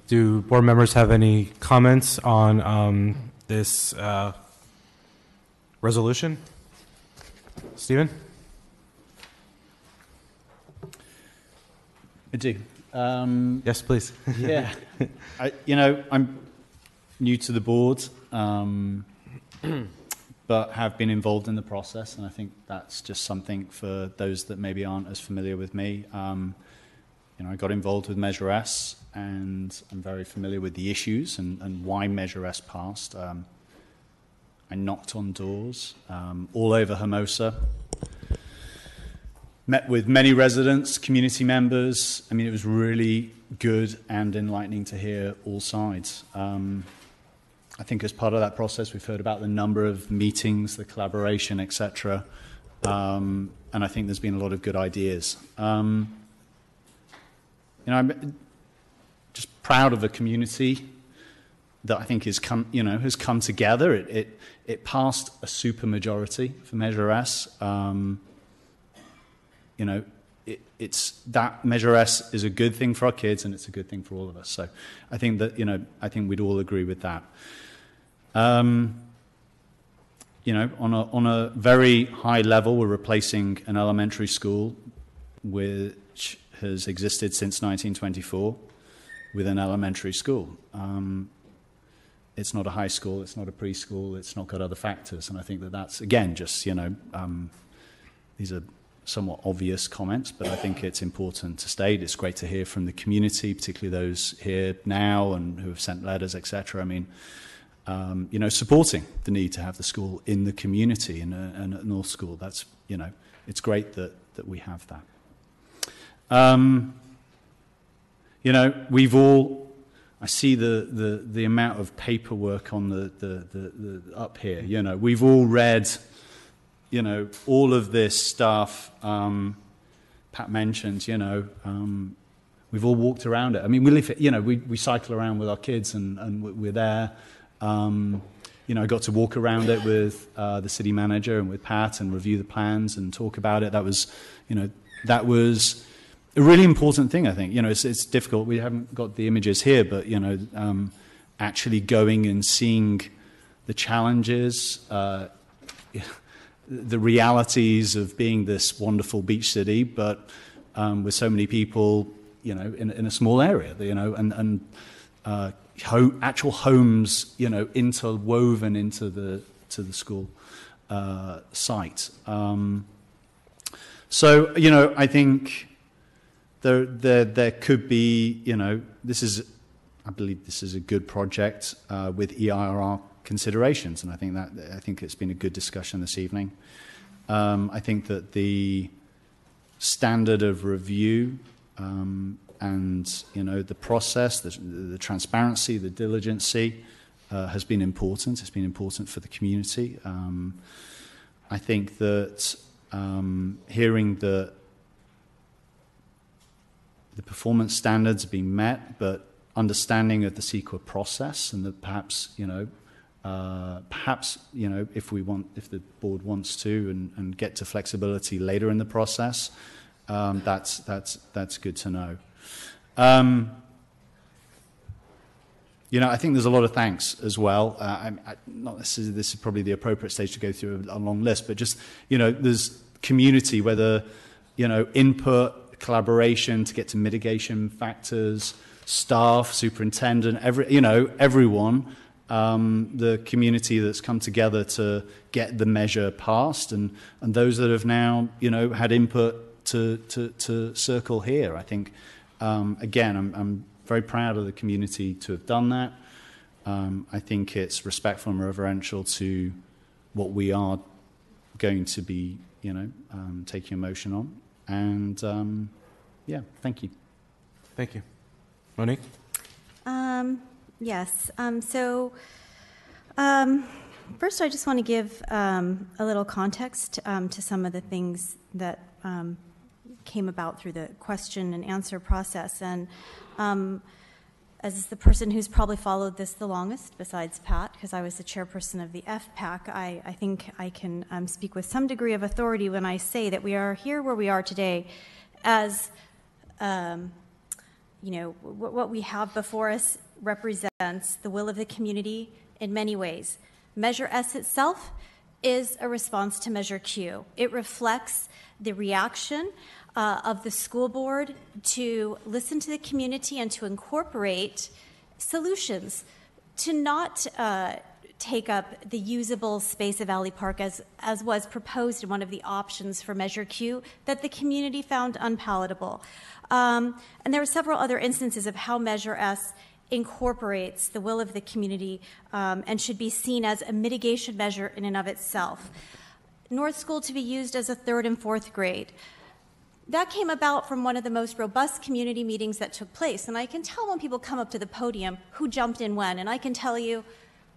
Do board members have any comments on this resolution? Stephen? I do. Yes, please. Yeah. I'm new to the board, but have been involved in the process, and I think that's just something for those that maybe aren't as familiar with me. I got involved with Measure S, and I'm very familiar with the issues and why Measure S passed. I knocked on doors all over Hermosa, met with many residents, community members. I mean, it was really good and enlightening to hear all sides. I think as part of that process, we've heard about the number of meetings, the collaboration, etc. And I think there's been a lot of good ideas. I'm just proud of a community that I think has come together. It passed a super majority for Measure S. It's that Measure S is a good thing for our kids, and it's a good thing for all of us. So I think that I think we'd all agree with that. On a very high level, we're replacing an elementary school which has existed since 1924 with an elementary school. It's not a high school, it's not a preschool, it's not got other factors, and I think that's again just these are somewhat obvious comments, but I think it's important to state. It's great to hear from the community, particularly those here now and who have sent letters, etc. I mean, supporting the need to have the school in the community and at North School. That's it's great that we have that. We've all. I see the amount of paperwork on the up here. We've all read. All of this stuff Pat mentioned, we've all walked around it. I mean, we live, we cycle around with our kids and we're there. I got to walk around it with the city manager and with Pat and review the plans and talk about it. That was a really important thing, I think. It's difficult. We haven't got the images here, but, actually going and seeing the challenges, the realities of being this wonderful beach city, but with so many people, in a small area, and actual homes, interwoven into the school site. So I think there could be, I believe this is a good project with EIRR considerations, and I think it's been a good discussion this evening. I think that the standard of review and the process, the transparency, the diligency has been important. It's been important for the community. I think that hearing that the performance standards are being met, but understanding of the CEQA process, and that perhaps if the board wants to and get to flexibility later in the process, that's good to know. I think there's a lot of thanks as well. Not necessarily this is probably the appropriate stage to go through a long list, but just there's community, whether input, collaboration to get to mitigation factors, staff, superintendent, everyone. The community that's come together to get the measure passed, and those that have now had input to circle here. I think again I'm very proud of the community to have done that. I think it's respectful and reverential to what we are going to be taking a motion on, and thank you. Thank you. Monique? Yes. First, I just want to give a little context to some of the things that came about through the question and answer process. And as the person who's probably followed this the longest, besides Pat, because I was the chairperson of the FPAC, I think I can speak with some degree of authority when I say that we are here where we are today as what we have before us represents the will of the community in many ways. Measure S itself is a response to Measure Q. It reflects the reaction of the school board to listen to the community and to incorporate solutions to not take up the usable space of Valley Park as was proposed in one of the options for Measure Q that the community found unpalatable. And there are several other instances of how Measure S incorporates the will of the community and should be seen as a mitigation measure in and of itself. North School to be used as a 3rd and 4th grade. That came about from one of the most robust community meetings that took place. And I can tell when people come up to the podium who jumped in when. And I can tell you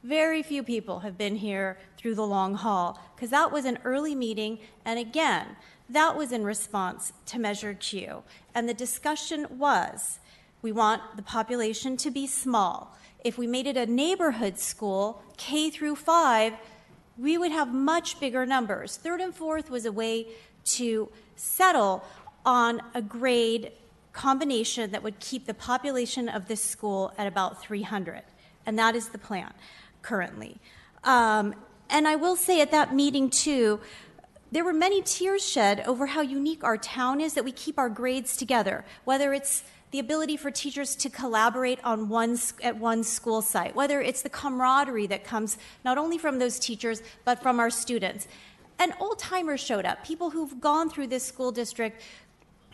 very few people have been here through the long haul, because that was an early meeting. And again, that was in response to Measure Q. And the discussion was, we want the population to be small. If we made it a neighborhood school, K through 5, we would have much bigger numbers. 3rd and 4th was a way to settle on a grade combination that would keep the population of this school at about 300. And that is the plan currently. And I will say at that meeting, too, there were many tears shed over how unique our town is, that we keep our grades together, whether it's the ability for teachers to collaborate on at one school site, whether it's the camaraderie that comes not only from those teachers, but from our students. And old-timers showed up, people who've gone through this school district,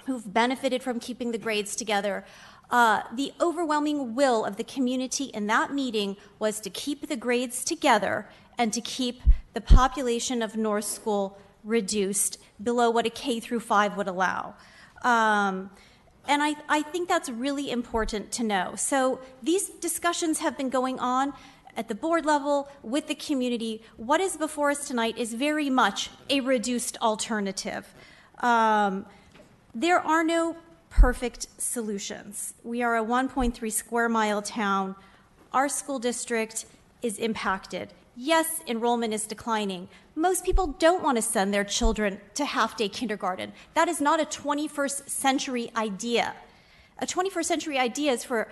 who've benefited from keeping the grades together. The overwhelming will of the community in that meeting was to keep the grades together and to keep the population of North School reduced below what a K through 5 would allow. And I think that's really important to know. So these discussions have been going on at the board level with the community. What is before us tonight is very much a reduced alternative. There are no perfect solutions. We are a 1.3 square mile town. Our school district is impacted. Yes, enrollment is declining. Most people don't want to send their children to half-day kindergarten. That is not a 21st century idea. A 21st century idea is for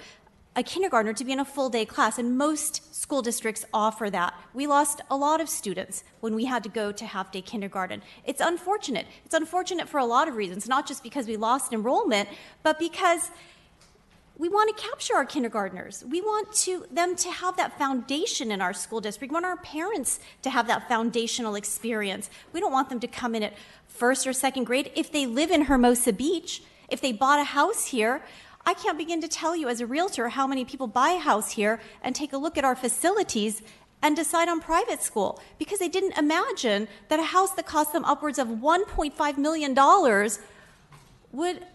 a kindergartner to be in a full-day class, and most school districts offer that. We lost a lot of students when we had to go to half-day kindergarten. It's unfortunate. It's unfortunate for a lot of reasons, not just because we lost enrollment, but because we want to capture our kindergartners. We want them to have that foundation in our school district. We want our parents to have that foundational experience. We don't want them to come in at 1st or 2nd grade. If they live in Hermosa Beach, if they bought a house here, I can't begin to tell you as a realtor how many people buy a house here and take a look at our facilities and decide on private school because they didn't imagine that a house that cost them upwards of $1.5 million would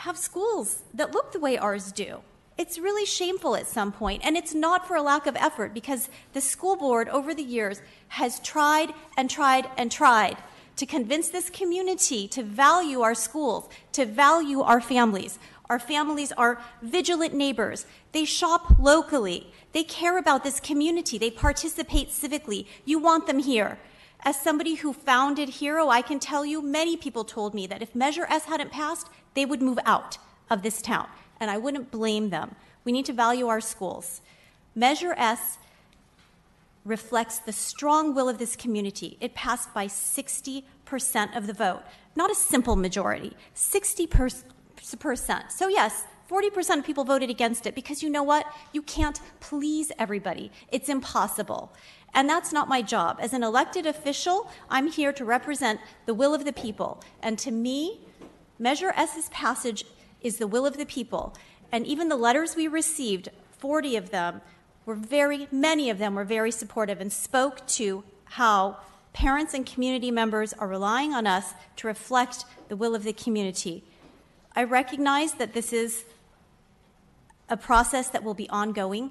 have schools that look the way ours do. It's really shameful at some point, and it's not for a lack of effort, because the school board over the years has tried and tried and tried to convince this community to value our schools, to value our families. Our families are vigilant neighbors. They shop locally. They care about this community. They participate civically. You want them here. As somebody who founded Hero, I can tell you many people told me that if Measure S hadn't passed, they would move out of this town, and I wouldn't blame them. We need to value our schools. Measure S reflects the strong will of this community. It passed by 60% of the vote, not a simple majority, 60%. So yes, 40% of people voted against it because you know what? You can't please everybody. It's impossible. And that's not my job. As an elected official, I'm here to represent the will of the people. And to me, Measure S's passage is the will of the people. And even the letters we received, 40 of them, many of them were very supportive and spoke to how parents and community members are relying on us to reflect the will of the community. I recognize that this is a process that will be ongoing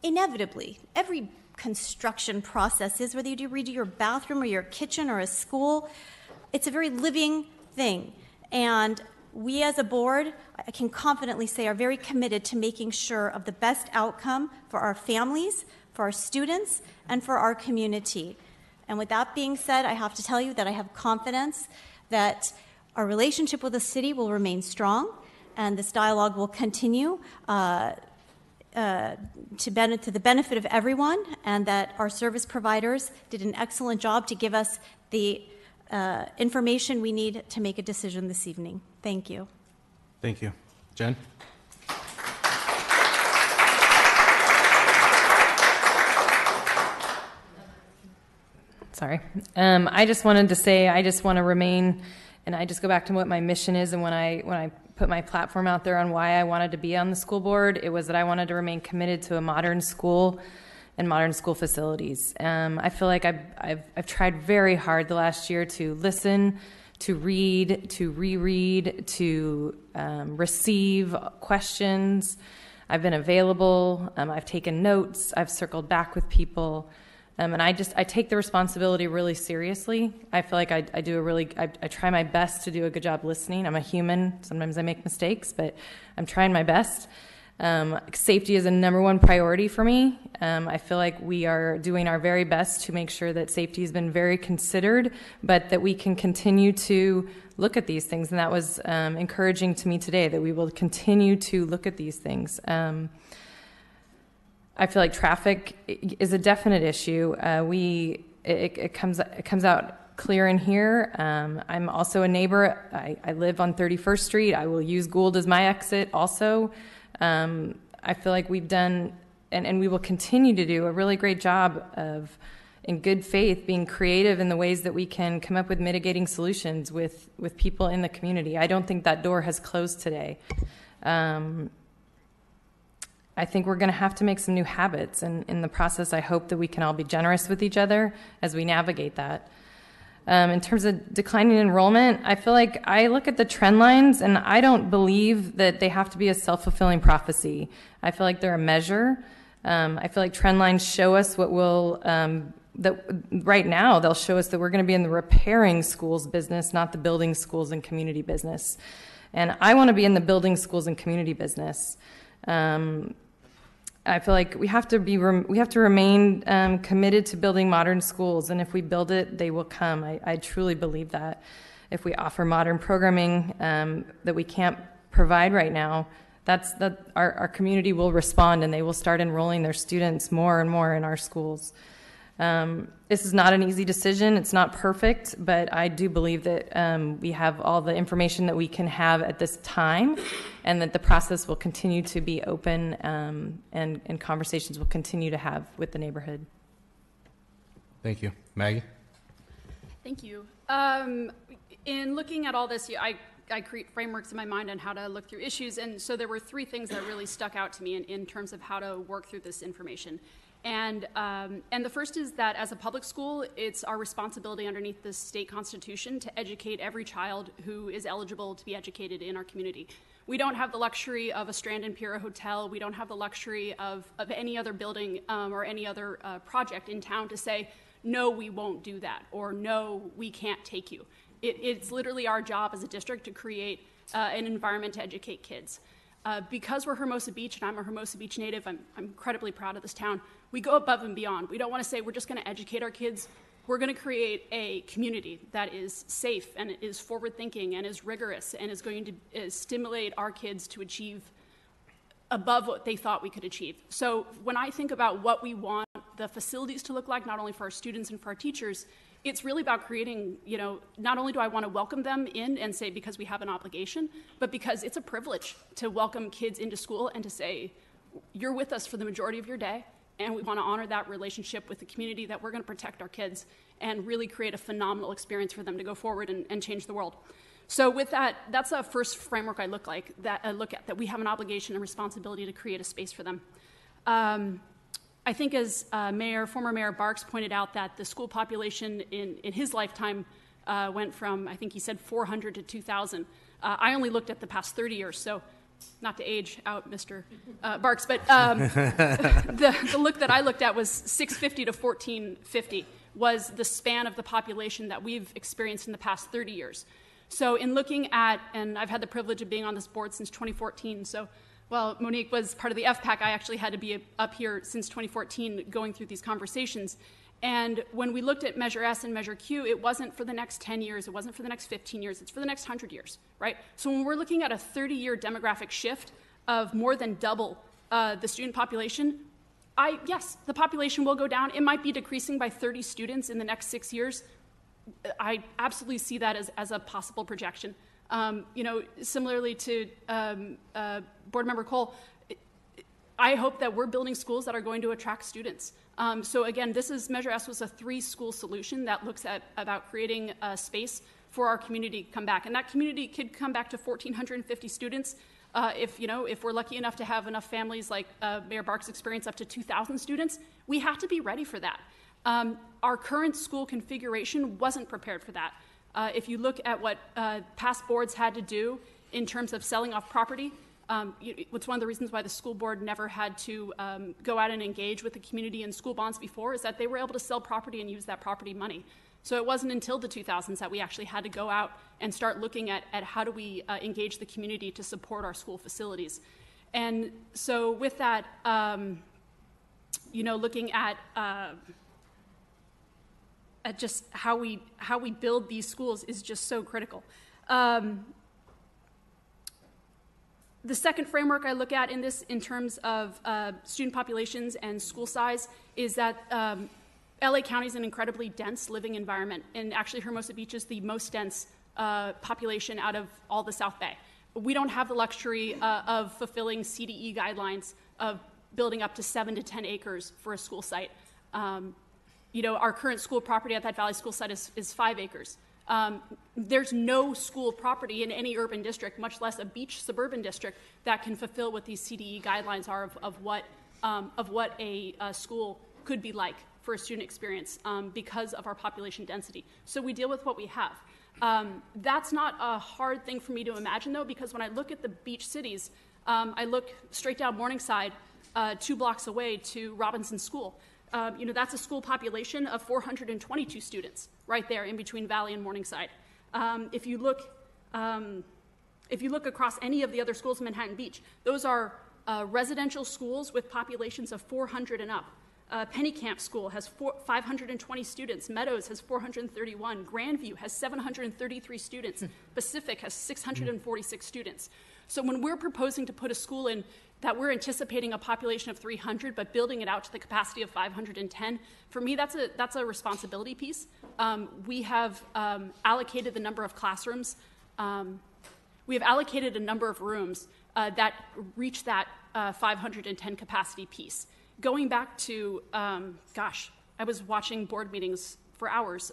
inevitably. Every construction process is, whether you redo your bathroom or your kitchen or a school, it's a very living thing. And we as a board, I can confidently say, are very committed to making sure of the best outcome for our families, for our students, and for our community. And with that being said, I have to tell you that I have confidence that our relationship with the city will remain strong, and this dialogue will continue to the benefit of everyone, and that our service providers did an excellent job to give us the information we need to make a decision this evening. Thank you. Thank you. Jen? Sorry. I just wanted to say I just want to remain, and I just go back to what my mission is, and when I put my platform out there on why I wanted to be on the school board, it was that I wanted to remain committed to a modern school and modern school facilities. I feel like I've tried very hard the last year to listen, to read, to reread, to receive questions. I've been available. I've taken notes. I've circled back with people. And I take the responsibility really seriously. I feel like I try my best to do a good job listening. I'm a human. Sometimes I make mistakes, but I'm trying my best. Safety is a number one priority for me. I feel like we are doing our very best to make sure that safety has been very considered, but that we can continue to look at these things. And that was encouraging to me today, that we will continue to look at these things. I feel like traffic is a definite issue. It comes out clear in here. I'm also a neighbor. I live on 31st Street. I will use Gould as my exit also. I feel like we've done, and we will continue to do, a really great job of, in good faith, being creative in the ways that we can come up with mitigating solutions with people in the community. I don't think that door has closed today. I think we're going to have to make some new habits, and in the process, I hope that we can all be generous with each other as we navigate that. In terms of declining enrollment, I feel like I look at the trend lines, and I don't believe that they have to be a self-fulfilling prophecy. I feel like they're a measure. I feel like trend lines show us what will, that right now they'll show us that we're going to be in the repairing schools business, not the building schools and community business. And I want to be in the building schools and community business. I feel like we have to remain committed to building modern schools, and if we build it, they will come. I truly believe that. If we offer modern programming that we can't provide right now, our community will respond, and they will start enrolling their students more and more in our schools. This is not an easy decision. It's not perfect, but I do believe that we have all the information that we can have at this time, and that the process will continue to be open, and conversations will continue to have with the neighborhood. Thank you. Maggie? Thank you. In looking at all this, I create frameworks in my mind on how to look through issues, and so there were three things that really stuck out to me in terms of how to work through this information. And the first is that as a public school, it's our responsibility underneath the state constitution to educate every child who is eligible to be educated in our community. We don't have the luxury of a Strand and Pier hotel. We don't have the luxury of any other building or any other project in town to say, no, we won't do that, or no, we can't take you. It's literally our job as a district to create an environment to educate kids. Because we're Hermosa Beach, and I'm a Hermosa Beach native, I'm incredibly proud of this town. We go above and beyond. We don't want to say we're just going to educate our kids. We're going to create a community that is safe and is forward-thinking and is rigorous and is going to stimulate our kids to achieve above what they thought we could achieve. So when I think about what we want the facilities to look like, not only for our students and for our teachers, it's really about creating, not only do I want to welcome them in and say because we have an obligation, but because it's a privilege to welcome kids into school and to say, you're with us for the majority of your day, and we want to honor that relationship with the community, that we're going to protect our kids and really create a phenomenal experience for them to go forward and change the world. So with that, that's a first framework I look at, that we have an obligation and responsibility to create a space for them. I think as former Mayor Barks pointed out, that the school population in his lifetime went from, I think he said 400 to 2,000. I only looked at the past 30 years, so not to age out Mr. Barks, but the look that I looked at was 650 to 1450 was the span of the population that we've experienced in the past 30 years. So in looking at, and I've had the privilege of being on this board since 2014, so while Monique was part of the FPAC, I actually had to be up here since 2014 going through these conversations. And when we looked at Measure S and Measure Q, it wasn't for the next 10 years, it wasn't for the next 15 years, it's for the next 100 years, right? So when we're looking at a 30-year demographic shift of more than double the student population, yes, the population will go down. It might be decreasing by 30 students in the next 6 years. I absolutely see that as a possible projection. Similarly to Board Member Cole, I hope that we're building schools that are going to attract students. So again, Measure S was a 3-school solution that looks at about creating a space for our community to come back. And that community could come back to 1,450 students if we're lucky enough to have enough families like Mayor Barks experience up to 2,000 students. We have to be ready for that. Our current school configuration wasn't prepared for that. If you look at what past boards had to do in terms of selling off property, it's one of the reasons why the school board never had to go out and engage with the community in school bonds before, is that they were able to sell property and use that property money. So it wasn't until the 2000s that we actually had to go out and start looking at how do we engage the community to support our school facilities. And so with that, looking at just how we build these schools is just so critical. The second framework I look at in terms of student populations and school size is that LA County is an incredibly dense living environment, and actually Hermosa Beach is the most dense population out of all the South Bay. We don't have the luxury of fulfilling CDE guidelines of building up to 7 to 10 acres for a school site. Our current school property at that Valley School site is 5 acres. There's no school property in any urban district, much less a beach suburban district, that can fulfill what these CDE guidelines are of what a school could be like for a student experience because of our population density. So we deal with what we have. That's not a hard thing for me to imagine, though, because when I look at the beach cities, I look straight down Morningside, 2 blocks away to Robinson School. That's a school population of 422 students right there in between Valley and Morningside. If you look across any of the other schools in Manhattan Beach, those are residential schools with populations of 400 and up. Penny Camp School has 520 students. Meadows has 431. Grandview has 733 students. Pacific has 646 students. So when we're proposing to put a school in that we're anticipating a population of 300, but building it out to the capacity of 510, for me, that's a responsibility piece. We have allocated the number of classrooms. We have allocated a number of rooms that reach that 510 capacity piece. Going back to, I was watching board meetings for hours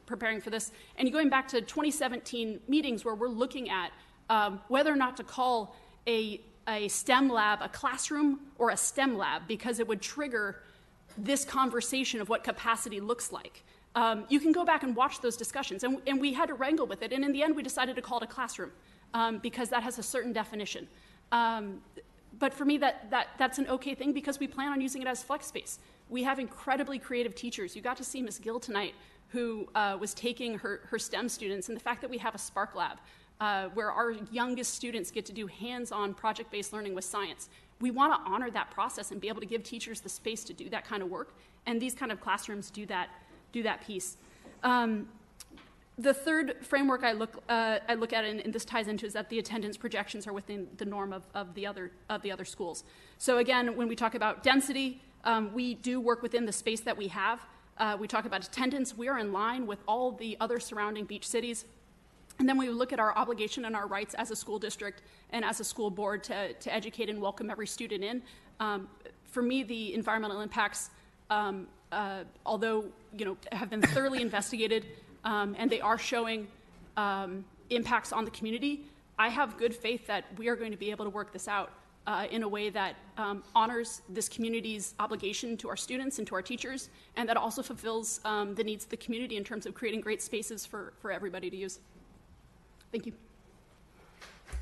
preparing for this, and going back to 2017 meetings where we're looking at whether or not to call a STEM lab a classroom or a STEM lab, because it would trigger this conversation of what capacity looks like. You can go back and watch those discussions, and we had to wrangle with it, and in the end we decided to call it a classroom because that has a certain definition. But for me, that's an okay thing because we plan on using it as flex space. We have incredibly creative teachers. You got to see Ms. Gill tonight, who was taking her STEM students, and the fact that we have a Spark Lab where our youngest students get to do hands-on project-based learning with science. We want to honor that process and be able to give teachers the space to do that kind of work, and these kind of classrooms do that piece. The third framework I look at, and this ties into, is that the attendance projections are within the norm of the other schools. So again, when we talk about density, we do work within the space that we have. We talk about attendance. We are in line with all the other surrounding beach cities. And then we look at our obligation and our rights as a school district and as a school board to educate and welcome every student in. For me, the environmental impacts, although have been thoroughly investigated, and they are showing impacts on the community, I have good faith that we are going to be able to work this out in a way that honors this community's obligation to our students and to our teachers, and that also fulfills the needs of the community in terms of creating great spaces for everybody to use. Thank you.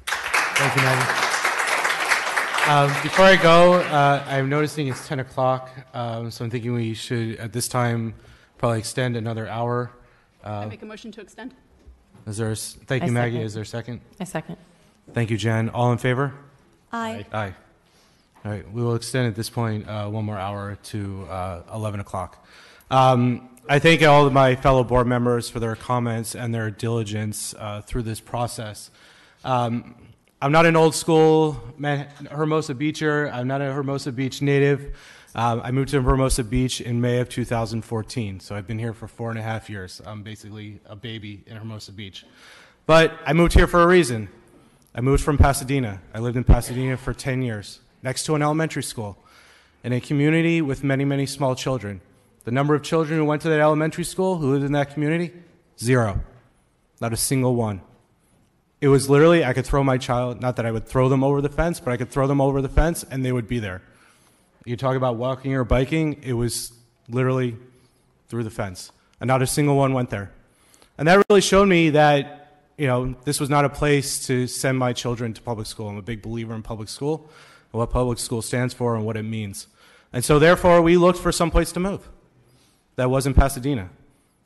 Thank you, Maggie. Before I go, I'm noticing it's 10 o'clock, so I'm thinking we should, at this time, probably extend another hour. I make a motion to extend. Thank you, Maggie. Is there a second? I second. Thank you, Jen. All in favor? Aye. Aye. All right. We will extend at this point one more hour to 11 o'clock. I thank all of my fellow board members for their comments and their diligence through this process. I'm not an old school Hermosa Beacher. I'm not a Hermosa Beach native. I moved to Hermosa Beach in May of 2014, so I've been here for 4.5 years. I'm basically a baby in Hermosa Beach. But I moved here for a reason. I moved from Pasadena. I lived in Pasadena for 10 years, next to an elementary school, in a community with many, many small children. The number of children who went to that elementary school, who lived in that community, 0. Not a single one. It was literally, I could throw my child, not that I would throw them over the fence, but I could throw them over the fence and they would be there. You talk about walking or biking, it was literally through the fence. And not a single one went there. And that really showed me that, this was not a place to send my children to public school. I'm a big believer in public school, and what public school stands for and what it means. And so therefore, we looked for some place to move. That wasn't Pasadena,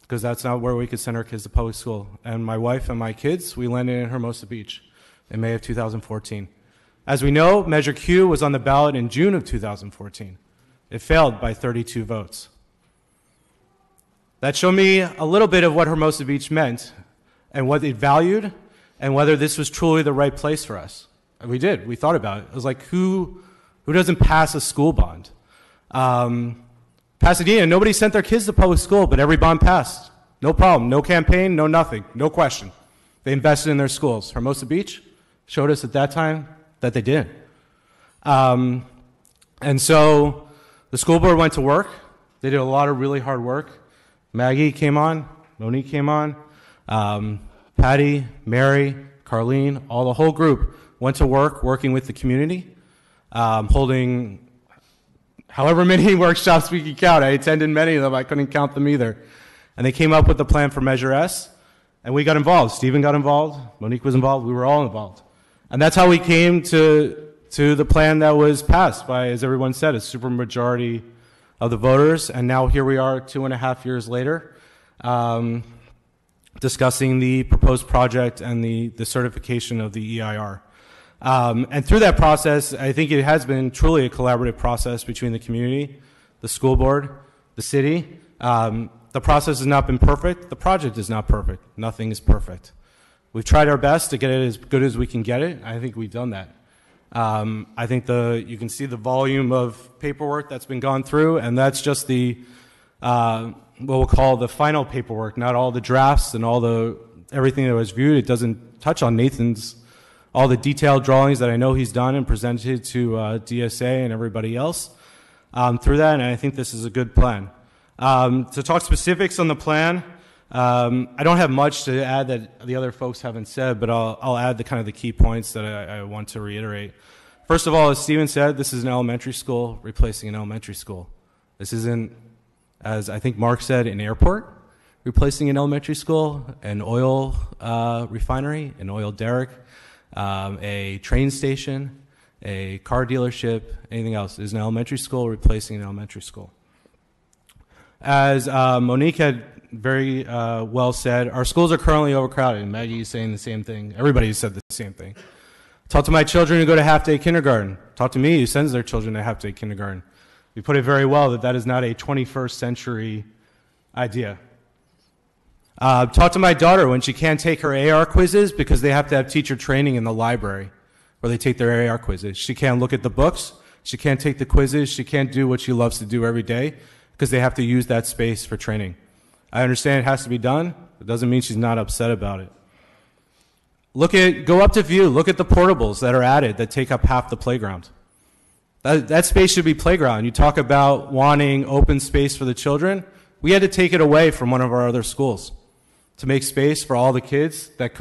because that's not where we could send our kids to public school. And my wife and my kids, we landed in Hermosa Beach in May of 2014. As we know, Measure Q was on the ballot in June of 2014. It failed by 32 votes. That showed me a little bit of what Hermosa Beach meant and what it valued and whether this was truly the right place for us. And we did. We thought about it. It was like, who doesn't pass a school bond? Pasadena, nobody sent their kids to public school, but every bond passed. No problem. No campaign, no nothing. No question. They invested in their schools. Hermosa Beach showed us at that time that they did. And so the school board went to work. They did a lot of really hard work. Maggie came on. Monique came on. Patty, Mary, Carlene, the whole group went to work working with the community, holding however many workshops we could count. I attended many of them. I couldn't count them either. And they came up with the plan for Measure S, and we got involved. Stephen got involved. Monique was involved. We were all involved. And that's how we came to the plan that was passed by, as everyone said, a supermajority of the voters. And now here we are 2.5 years later, discussing the proposed project and the certification of the EIR. And through that process, I think it has been truly a collaborative process between the community, the school board, the city. The process has not been perfect. The project is not perfect. Nothing is perfect. We've tried our best to get it as good as we can get it. I think we've done that. I think you can see the volume of paperwork that's been gone through, and that's just the what we'll call the final paperwork, not all the drafts and everything that was viewed. It doesn't touch on all the detailed drawings that I know he's done and presented to DSA and everybody else through that, and I think this is a good plan. To talk specifics on the plan, I don't have much to add that the other folks haven't said, but I'll add the key points that I want to reiterate. First of all, as Stephen said, this is an elementary school replacing an elementary school. This isn't, as I think Mark said, an airport replacing an elementary school, an oil refinery, an oil derrick, a train station, a car dealership, anything else. It is an elementary school replacing an elementary school. As Monique had very well said, our schools are currently overcrowded. Maggie is saying the same thing. Everybody said the same thing. Talk to my children who go to half-day kindergarten. Talk to me who sends their children to half-day kindergarten. You put it very well that is not a 21st century idea. Talk to my daughter when she can't take her AR quizzes because they have to have teacher training in the library where they take their AR quizzes. She can't look at the books. She can't take the quizzes. She can't do what she loves to do every day because they have to use that space for training. I understand it has to be done. It doesn't mean she's not upset about it. Go up to View. Look at the portables that are added that take up half the playground. That space should be playground. You talk about wanting open space for the children. We had to take it away from one of our other schools to make space for all the kids that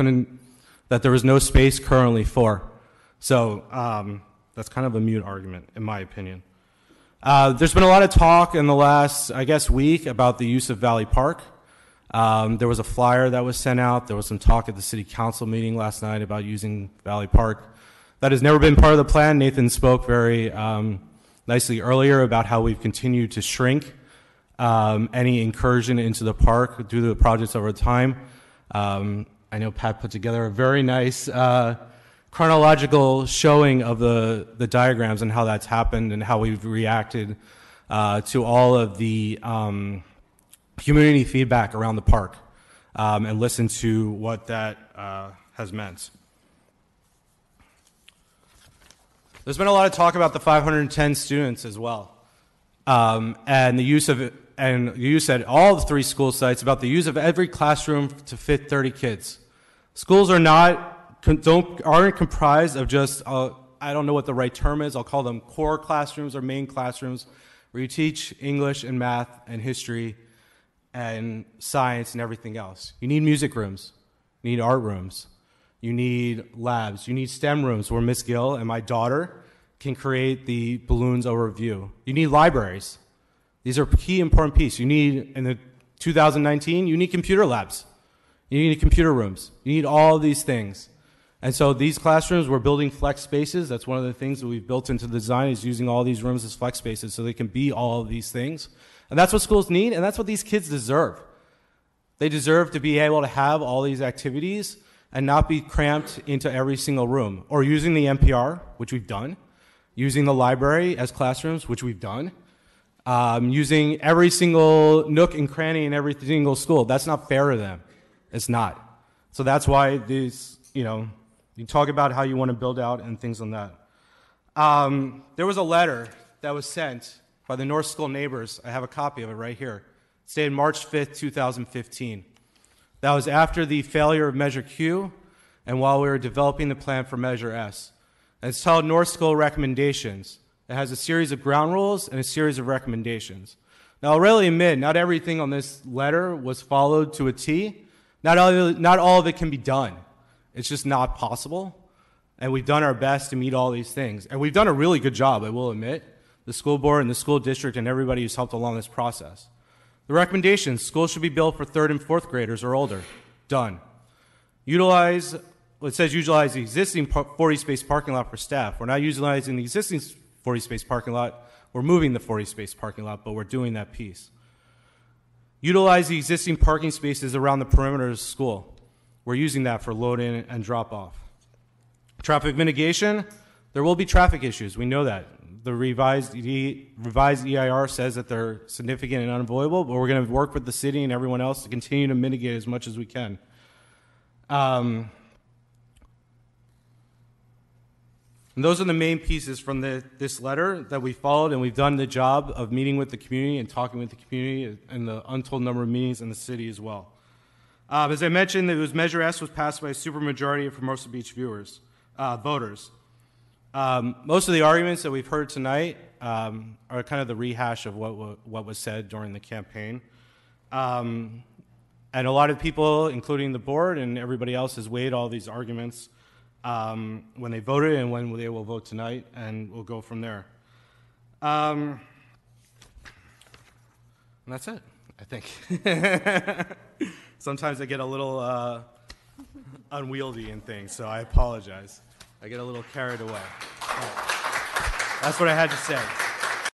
there was no space currently for. So that's kind of a mute argument, in my opinion. There's been a lot of talk in the last, week about the use of Valley Park. There was a flyer that was sent out. There was some talk at the city council meeting last night about using Valley Park. That has never been part of the plan. Nathan spoke very nicely earlier about how we've continued to shrink any incursion into the park due to the projects over time. I know Pat put together a very nice chronological showing of the diagrams and how that's happened and how we've reacted to all of the community feedback around the park and listen to what that has meant. There's been a lot of talk about the 510 students as well, and the use of it, and use at all the 3 school sites about the use of every classroom to fit 30 kids. Schools aren't comprised of just I don't know what the right term is. I'll call them core classrooms or main classrooms, where you teach English and math and history and science and everything else. You need music rooms, you need art rooms, you need labs, you need STEM rooms where Miss Gill and my daughter can create the balloons overview. You need libraries. These are key important pieces. You need, in the 2019, you need computer labs. You need computer rooms. You need all of these things. And so these classrooms, we're building flex spaces. That's one of the things that we've built into the design, is using all these rooms as flex spaces so they can be all of these things. And that's what schools need, and that's what these kids deserve. They deserve to be able to have all these activities and not be cramped into every single room, or using the NPR, which we've done, using the library as classrooms, which we've done, using every single nook and cranny in every single school. That's not fair to them. It's not. So that's why these, you talk about how you want to build out and things on that. There was a letter that was sent by the North School neighbors. I have a copy of it right here. It's dated March 5th, 2015. That was after the failure of Measure Q and while we were developing the plan for Measure S. And it's titled North School Recommendations. It has a series of ground rules and a series of recommendations. Now, I'll really admit, not everything on this letter was followed to a T. Not all of it can be done. It's just not possible. And we've done our best to meet all these things. And we've done a really good job, I will admit, the school board and the school district and everybody who's helped along this process. The recommendations: schools should be built for 3rd and 4th graders or older. Done. Utilize the existing 40-space parking lot for staff. We're not utilizing the existing 40-space parking lot. We're moving the 40-space parking lot, but we're doing that piece. Utilize the existing parking spaces around the perimeter of the school. We're using that for load-in and drop-off. Traffic mitigation: there will be traffic issues. We know that. The revised EIR says that they're significant and unavoidable, but we're going to work with the city and everyone else to continue to mitigate as much as we can. And those are the main pieces from this letter that we followed, and we've done the job of meeting with the community and talking with the community and the untold number of meetings in the city as well. As I mentioned, Measure S was passed by a supermajority of Hermosa Beach voters. Most of the arguments that we've heard tonight are kind of the rehash of what was said during the campaign. And a lot of people, including the board and everybody else, has weighed all these arguments when they voted and when they will vote tonight, and we'll go from there. And that's it, I think. Sometimes I get a little unwieldy in things, so I apologize. I get a little carried away. That's what I had to say.